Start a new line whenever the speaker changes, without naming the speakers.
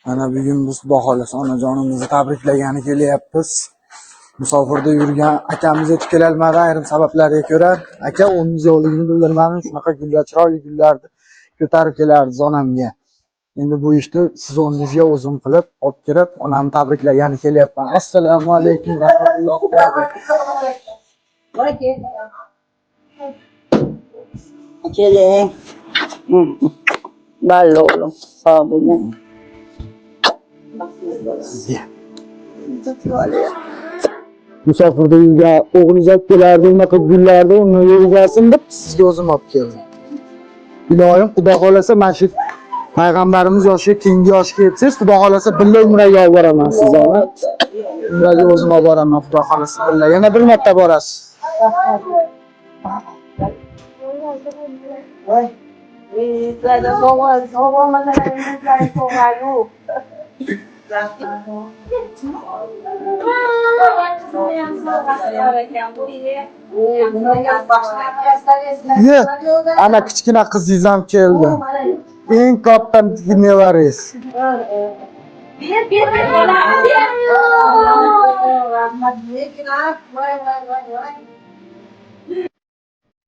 Mana bugun biz Xudo xolasa onajonimizni tabriklagani kelyapmiz. Musofirda yurgan akamiz yetib kelolmadi ayrim sabablarga ko'ra. Aka 10 yo'qligini bildirmadim. Shunaqa gullar, chiroyli gullarni ko'tarib kelardi onamga. Endi bu ishni siz o'rningizga o'zim qilib, olib kelib, onamni tabriklagani kelyapman. Assalomu alaykum va rahmatullohi.
Keling. Balli oğlum. Sağ olun.
Sizga. Musofirda yurgan o'g'lingiz olib kelardi, unaqa gullarni uni yo'lgasin deb sizga o'zim olib keldim. Iloyim Xudo xolasa mana shu payg'ambarimiz yoshiga keyingi yoshga yetsangiz, Xudo xolasa billa umraga olib boraman sizni. Umraga o'zim olib boraman, Xudo xolasa billa. Yana bir marta borasiz. Ana kichkina qizingiz ham keldi. Eng katta nevarangiz.
Bir.